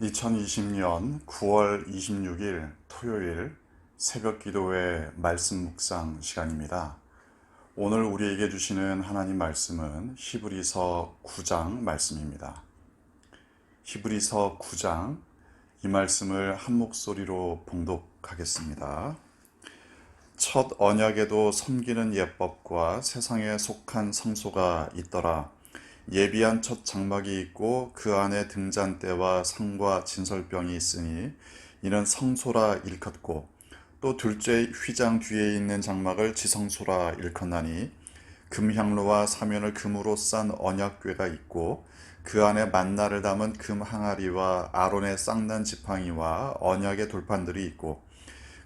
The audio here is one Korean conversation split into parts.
2020년 9월 26일 토요일 새벽 기도회 말씀 묵상 시간입니다. 오늘 우리에게 주시는 하나님 말씀은 히브리서 9장 말씀입니다. 히브리서 9장 이 말씀을 한 목소리로 봉독하겠습니다. 첫 언약에도 섬기는 예법과 세상에 속한 성소가 있더라. 예비한 첫 장막이 있고 그 안에 등잔대와 상과 진설병이 있으니 이는 성소라 일컫고 또 둘째 휘장 뒤에 있는 장막을 지성소라 일컫나니 금향로와 사면을 금으로 싼 언약궤가 있고 그 안에 만나를 담은 금 항아리와 아론의 쌍난 지팡이와 언약의 돌판들이 있고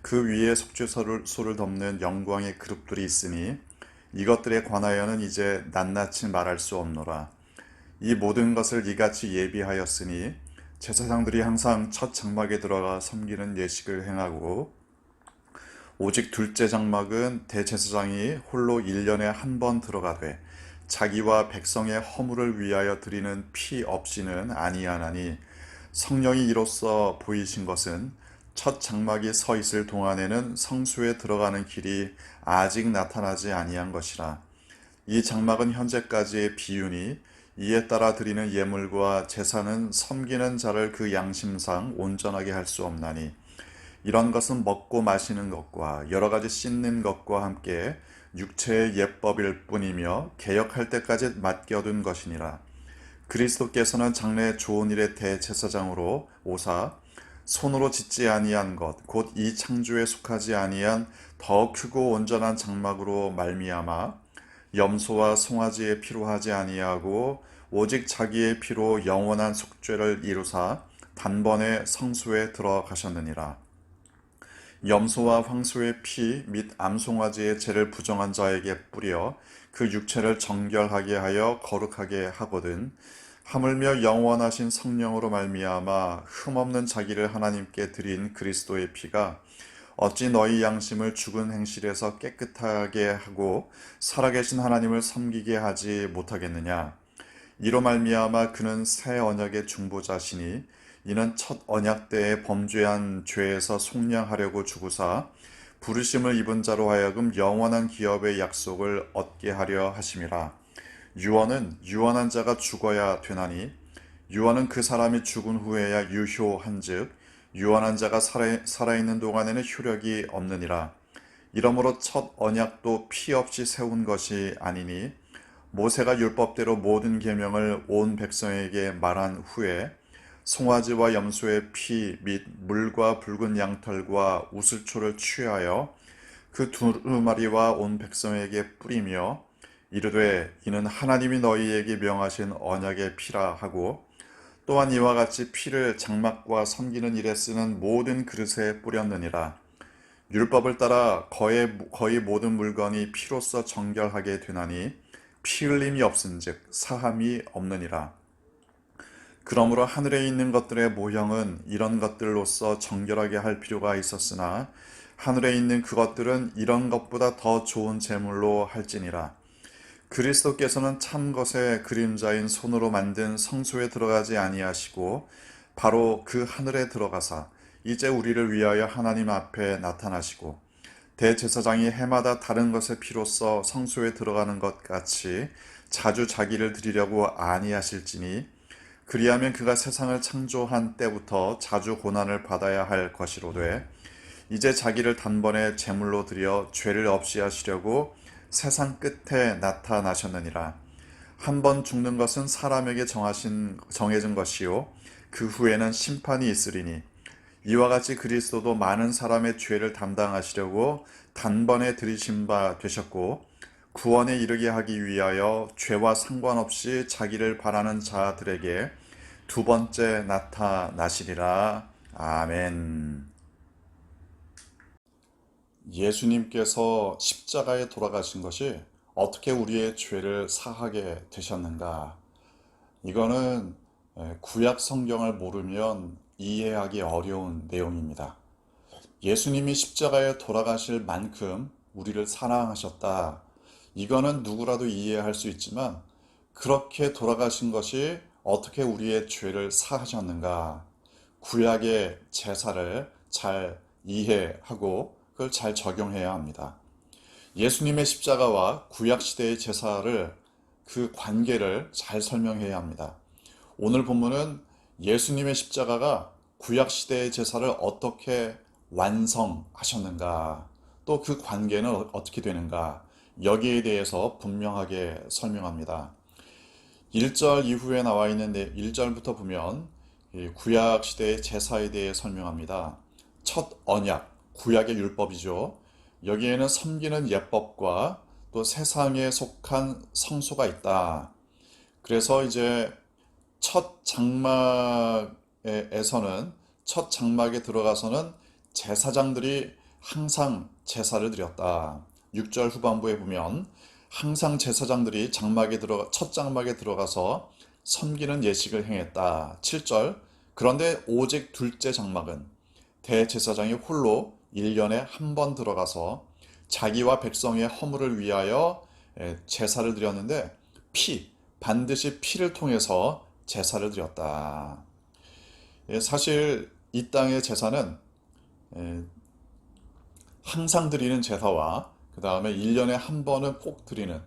그 위에 속죄소를 덮는 영광의 그룹들이 있으니 이것들에 관하여는 이제 낱낱이 말할 수 없노라. 이 모든 것을 이같이 예비하였으니 제사장들이 항상 첫 장막에 들어가 섬기는 예식을 행하고 오직 둘째 장막은 대제사장이 홀로 1년에 한 번 들어가되 자기와 백성의 허물을 위하여 드리는 피 없이는 아니하나니 성령이 이로써 보이신 것은 첫 장막이 서 있을 동안에는 성소에 들어가는 길이 아직 나타나지 아니한 것이라. 이 장막은 현재까지의 비유니 이에 따라 드리는 예물과 제사는 섬기는 자를 그 양심상 온전하게 할 수 없나니 이런 것은 먹고 마시는 것과 여러 가지 씻는 것과 함께 육체의 예법일 뿐이며 개역할 때까지 맡겨둔 것이니라. 그리스도께서는 장래 좋은 일의 대제사장으로 오사 손으로 짓지 아니한 것 곧 이 창조에 속하지 아니한 더 크고 온전한 장막으로 말미암아 염소와 송아지의 피로 하지 아니하고 오직 자기의 피로 영원한 속죄를 이루사 단번에 성소에 들어가셨느니라. 염소와 황소의 피 및 암송아지의 죄를 부정한 자에게 뿌려 그 육체를 정결하게 하여 거룩하게 하거든 하물며 영원하신 성령으로 말미암아 흠없는 자기를 하나님께 드린 그리스도의 피가 어찌 너희 양심을 죽은 행실에서 깨끗하게 하고 살아계신 하나님을 섬기게 하지 못하겠느냐. 이로 말미암아 그는 새 언약의 중보자시니 이는 첫 언약 때에 범죄한 죄에서 속량하려고 주구사 부르심을 입은 자로 하여금 영원한 기업의 약속을 얻게 하려 하심이라. 유언은 유언한 자가 죽어야 되나니 유언은 그 사람이 죽은 후에야 유효한즉 유언한 자가 살아있는 동안에는 효력이 없느니라. 이러므로 첫 언약도 피 없이 세운 것이 아니니 모세가 율법대로 모든 계명을 온 백성에게 말한 후에 송아지와 염소의 피 및 물과 붉은 양털과 우슬초를 취하여 그 두루마리와 온 백성에게 뿌리며 이르되 이는 하나님이 너희에게 명하신 언약의 피라 하고 또한 이와 같이 피를 장막과 섬기는 일에 쓰는 모든 그릇에 뿌렸느니라. 율법을 따라 거의 모든 물건이 피로써 정결하게 되나니 피 흘림이 없은즉 사함이 없느니라. 그러므로 하늘에 있는 것들의 모형은 이런 것들로서 정결하게 할 필요가 있었으나 하늘에 있는 그것들은 이런 것보다 더 좋은 제물로 할지니라. 그리스도께서는 참 것의 그림자인 손으로 만든 성소에 들어가지 아니하시고 바로 그 하늘에 들어가사 이제 우리를 위하여 하나님 앞에 나타나시고 대제사장이 해마다 다른 것의 피로써 성소에 들어가는 것 같이 자주 자기를 드리려고 아니하실지니 그리하면 그가 세상을 창조한 때부터 자주 고난을 받아야 할 것이로되 이제 자기를 단번에 제물로 드려 죄를 없이 하시려고 세상 끝에 나타나셨느니라. 한 번 죽는 것은 사람에게 정해진 것이요 그 후에는 심판이 있으리니 이와 같이 그리스도도 많은 사람의 죄를 담당하시려고 단번에 들이신 바 되셨고 구원에 이르게 하기 위하여 죄와 상관없이 자기를 바라는 자들에게 두 번째 나타나시리라. 아멘. 예수님께서 십자가에 돌아가신 것이 어떻게 우리의 죄를 사하게 되셨는가? 이거는 구약 성경을 모르면 이해하기 어려운 내용입니다. 예수님이 십자가에 돌아가실 만큼 우리를 사랑하셨다. 이거는 누구라도 이해할 수 있지만 그렇게 돌아가신 것이 어떻게 우리의 죄를 사하셨는가? 구약의 제사를 잘 이해하고 그걸 잘 적용해야 합니다. 예수님의 십자가와 구약 시대의 제사를 그 관계를 잘 설명해야 합니다. 오늘 본문은 예수님의 십자가가 구약 시대의 제사를 어떻게 완성하셨는가, 또 그 관계는 어떻게 되는가, 여기에 대해서 분명하게 설명합니다. 1절 이후에 나와 있는 1절부터 보면 구약 시대의 제사에 대해 설명합니다. 첫 언약, 구약의 율법이죠. 여기에는 섬기는 예법과 또 세상에 속한 성소가 있다. 그래서 이제 첫 장막에서는 첫 장막에 들어가서는 제사장들이 항상 제사를 드렸다. 6절 후반부에 보면 항상 제사장들이 첫 장막에 들어가서 섬기는 예식을 행했다. 7절 그런데 오직 둘째 장막은 대제사장이 홀로 1년에 한 번 들어가서 자기와 백성의 허물을 위하여 제사를 드렸는데 반드시 피를 통해서 제사를 드렸다. 사실 이 땅의 제사는 항상 드리는 제사와 그 다음에 1년에 한 번은 꼭 드리는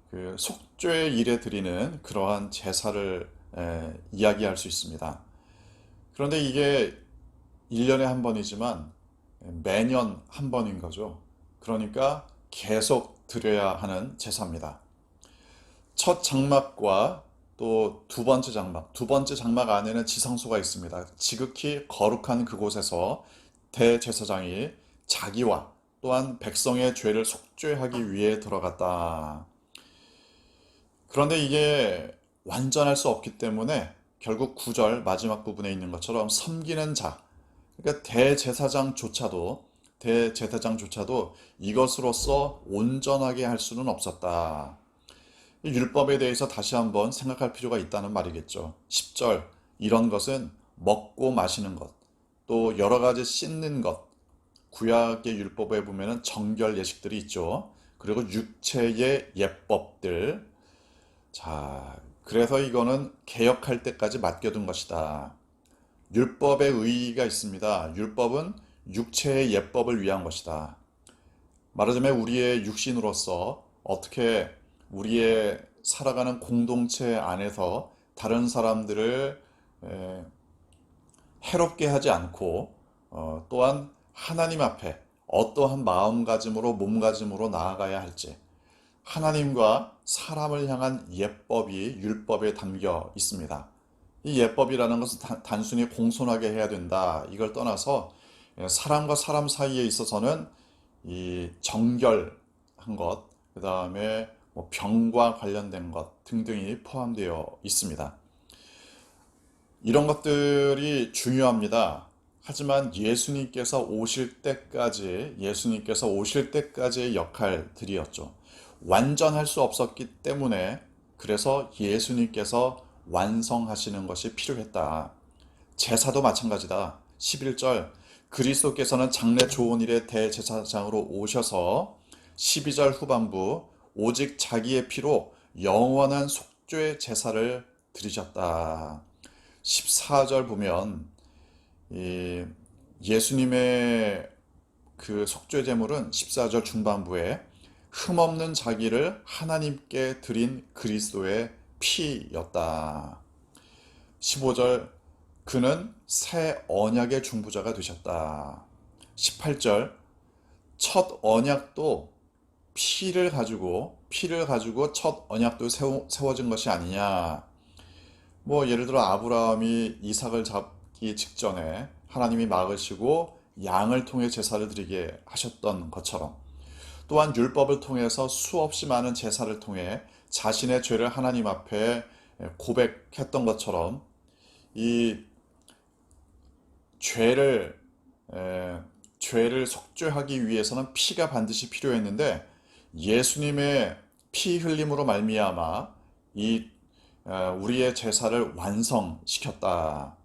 그 속죄의 일에 드리는 그러한 제사를 이야기할 수 있습니다. 그런데 이게 1년에 한 번이지만 매년 한 번인 거죠. 그러니까 계속 드려야 하는 제사입니다. 첫 장막과 또 두 번째 장막 안에는 지성소가 있습니다. 지극히 거룩한 그곳에서 대제사장이 자기와 또한 백성의 죄를 속죄하기 위해 들어갔다. 그런데 이게 완전할 수 없기 때문에 결국 9절 마지막 부분에 있는 것처럼 섬기는 자, 그러니까 대제사장조차도 이것으로서 온전하게 할 수는 없었다. 이 율법에 대해서 다시 한번 생각할 필요가 있다는 말이겠죠. 10절 이런 것은 먹고 마시는 것, 또 여러 가지 씻는 것, 구약의 율법에 보면은 정결 예식들이 있죠. 그리고 육체의 예법들. 자, 그래서 이거는 개혁할 때까지 맡겨둔 것이다. 율법의 의의가 있습니다. 율법은 육체의 예법을 위한 것이다. 말하자면 우리의 육신으로서 어떻게 우리의 살아가는 공동체 안에서 다른 사람들을 해롭게 하지 않고 또한 하나님 앞에 어떠한 마음가짐으로 몸가짐으로 나아가야 할지 하나님과 사람을 향한 예법이 율법에 담겨 있습니다. 이 예법이라는 것은 단순히 공손하게 해야 된다. 이걸 떠나서 사람과 사람 사이에 있어서는 이 정결한 것, 그 다음에 뭐 병과 관련된 것 등등이 포함되어 있습니다. 이런 것들이 중요합니다. 하지만 예수님께서 오실 때까지의 역할들이었죠. 완전할 수 없었기 때문에 그래서 예수님께서 완성하시는 것이 필요했다. 제사도 마찬가지다. 11절 그리스도께서는 장래 좋은 일의 대제사장으로 오셔서 12절 후반부 오직 자기의 피로 영원한 속죄 제사를 드리셨다. 14절 보면 예수님의 그 속죄 제물은 14절 중반부에 흠없는 자기를 하나님께 드린 그리스도의 피였다. 15절 그는 새 언약의 중보자가 되셨다. 18절 첫 언약도 피를 가지고 첫 언약도 세워진 것이 아니냐. 뭐 예를 들어 아브라함이 이삭을 잡기 직전에 하나님이 막으시고 양을 통해 제사를 드리게 하셨던 것처럼 또한 율법을 통해서 수없이 많은 제사를 통해 자신의 죄를 하나님 앞에 고백했던 것처럼 이 죄를 속죄하기 위해서는 피가 반드시 필요했는데 예수님의 피 흘림으로 말미암아 우리의 제사를 완성시켰다.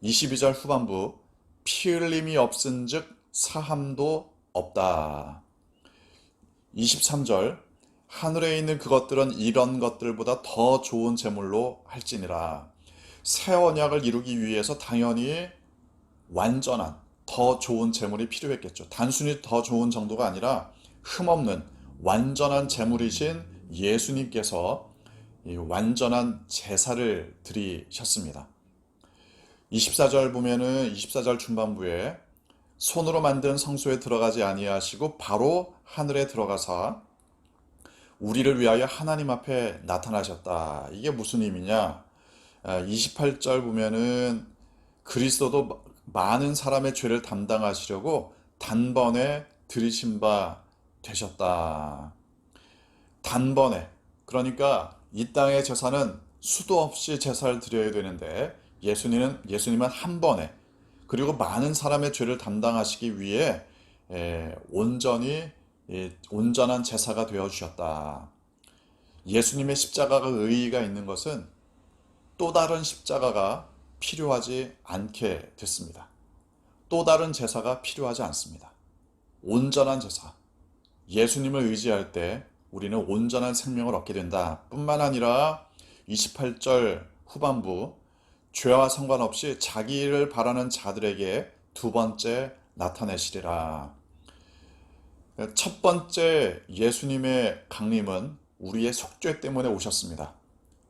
22절 후반부 피 흘림이 없은즉 사함도 없다. 23절 하늘에 있는 그것들은 이런 것들보다 더 좋은 제물로 할지니라. 새 언약을 이루기 위해서 당연히 완전한 더 좋은 제물이 필요했겠죠. 단순히 더 좋은 정도가 아니라 흠없는 완전한 제물이신 예수님께서 이 완전한 제사를 드리셨습니다. 24절 보면은 24절 중반부에 손으로 만든 성소에 들어가지 아니하시고 바로 하늘에 들어가사 우리를 위하여 하나님 앞에 나타나셨다. 이게 무슨 의미냐? 28절 보면은 그리스도도 많은 사람의 죄를 담당하시려고 단번에 들이신 바 되셨다. 단번에. 그러니까 이 땅의 제사는 수도 없이 제사를 드려야 되는데 예수님은 한 번에 그리고 많은 사람의 죄를 담당하시기 위해 온전히 온전한 제사가 되어 주셨다. 예수님의 십자가가 의의가 있는 것은 또 다른 십자가가 필요하지 않게 됐습니다. 또 다른 제사가 필요하지 않습니다. 온전한 제사. 예수님을 의지할 때 우리는 온전한 생명을 얻게 된다. 뿐만 아니라 28절 후반부 죄와 상관없이 자기를 바라는 자들에게 두 번째 나타내시리라. 첫 번째 예수님의 강림은 우리의 속죄 때문에 오셨습니다.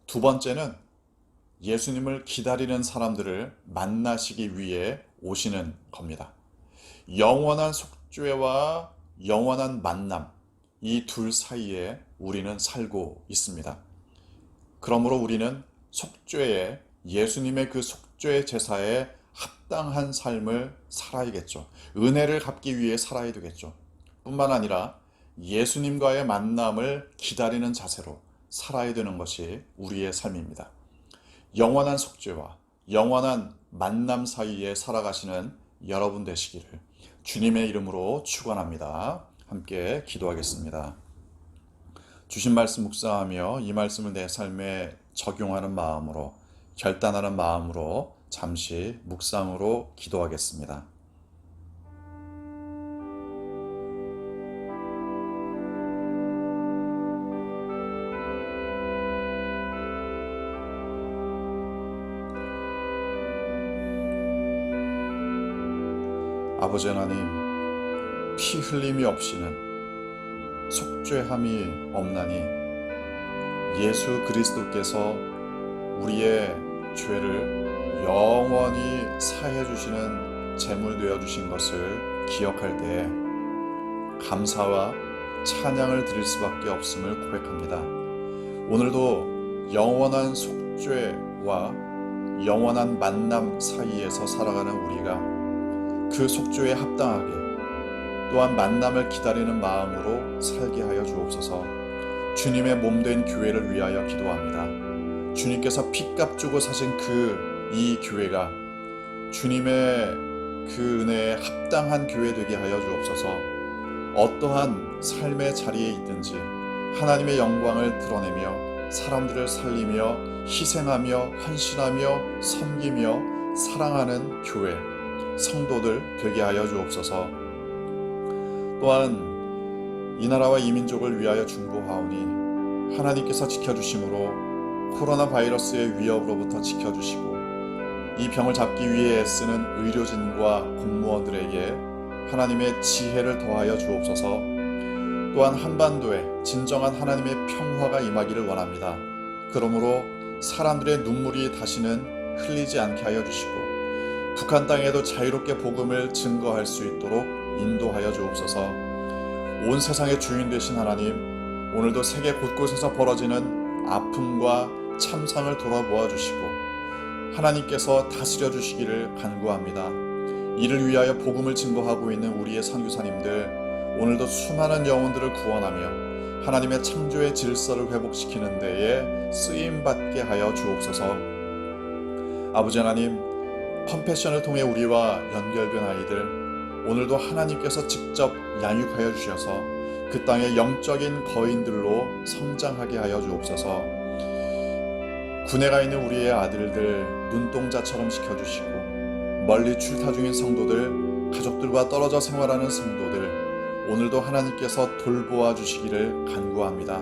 두 번째는 예수님을 기다리는 사람들을 만나시기 위해 오시는 겁니다. 영원한 속죄와 영원한 만남, 이 둘 사이에 우리는 살고 있습니다. 그러므로 우리는 속죄에 예수님의 그 속죄 제사에 합당한 삶을 살아야겠죠. 은혜를 갚기 위해 살아야 되겠죠. 뿐만 아니라 예수님과의 만남을 기다리는 자세로 살아야 되는 것이 우리의 삶입니다. 영원한 속죄와 영원한 만남 사이에 살아가시는 여러분 되시기를 주님의 이름으로 축원합니다. 함께 기도하겠습니다. 주신 말씀 묵상하며 이 말씀을 내 삶에 적용하는 마음으로 결단하는 마음으로 잠시 묵상으로 기도하겠습니다. 아버지 하나님, 피 흘림이 없이는 속죄함이 없나니 예수 그리스도께서 우리의 죄를 영원히 사해 주시는 제물 되어 주신 것을 기억할 때에 감사와 찬양을 드릴 수밖에 없음을 고백합니다. 오늘도 영원한 속죄와 영원한 만남 사이에서 살아가는 우리가 그 속죄에 합당하게 또한 만남을 기다리는 마음으로 살게 하여 주옵소서. 주님의 몸된 교회를 위하여 기도합니다. 주님께서 피값 주고 사신 이 교회가 주님의 그 은혜에 합당한 교회 되게 하여 주옵소서. 어떠한 삶의 자리에 있든지 하나님의 영광을 드러내며 사람들을 살리며 희생하며 헌신하며 섬기며 사랑하는 교회 성도들 되게 하여 주옵소서. 또한 이 나라와 이 민족을 위하여 중보하오니 하나님께서 지켜주심으로 코로나 바이러스의 위협으로부터 지켜주시고 이 병을 잡기 위해 애쓰는 의료진과 공무원들에게 하나님의 지혜를 더하여 주옵소서. 또한 한반도에 진정한 하나님의 평화가 임하기를 원합니다. 그러므로 사람들의 눈물이 다시는 흘리지 않게 하여 주시고 북한 땅에도 자유롭게 복음을 증거할 수 있도록 인도하여 주옵소서. 온 세상의 주인 되신 하나님, 오늘도 세계 곳곳에서 벌어지는 아픔과 참상을 돌아보아 주시고 하나님께서 다스려 주시기를 간구합니다. 이를 위하여 복음을 증거하고 있는 우리의 선교사님들, 오늘도 수많은 영혼들을 구원하며 하나님의 창조의 질서를 회복시키는 데에 쓰임받게 하여 주옵소서. 아버지 하나님, 컴패션을 통해 우리와 연결된 아이들, 오늘도 하나님께서 직접 양육하여 주셔서 그 땅의 영적인 거인들로 성장하게 하여 주옵소서. 군에 가 있는 우리의 아들들 눈동자처럼 지켜주시고 멀리 출타 중인 성도들, 가족들과 떨어져 생활하는 성도들, 오늘도 하나님께서 돌보아 주시기를 간구합니다.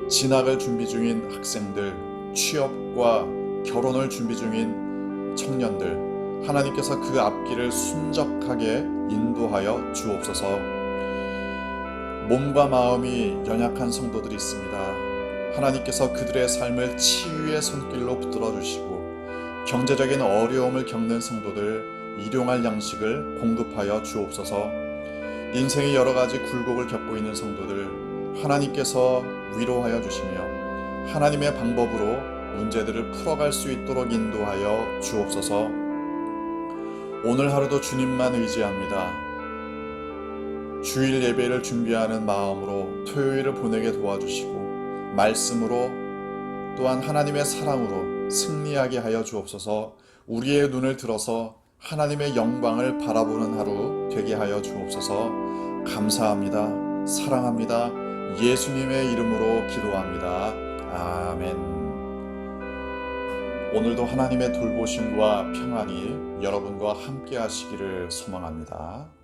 진학을 준비 중인 학생들, 취업과 결혼을 준비 중인 청년들, 하나님께서 그 앞길을 순적하게 인도하여 주옵소서. 몸과 마음이 연약한 성도들이 있습니다. 하나님께서 그들의 삶을 치유의 손길로 붙들어 주시고 경제적인 어려움을 겪는 성도들 일용할 양식을 공급하여 주옵소서. 인생의 여러 가지 굴곡을 겪고 있는 성도들 하나님께서 위로하여 주시며 하나님의 방법으로 문제들을 풀어갈 수 있도록 인도하여 주옵소서. 오늘 하루도 주님만 의지합니다. 주일 예배를 준비하는 마음으로 토요일을 보내게 도와주시고 말씀으로 또한 하나님의 사랑으로 승리하게 하여 주옵소서. 우리의 눈을 들어서 하나님의 영광을 바라보는 하루 되게 하여 주옵소서. 감사합니다. 사랑합니다. 예수님의 이름으로 기도합니다. 아멘. 오늘도 하나님의 돌보심과 평안이 여러분과 함께 하시기를 소망합니다.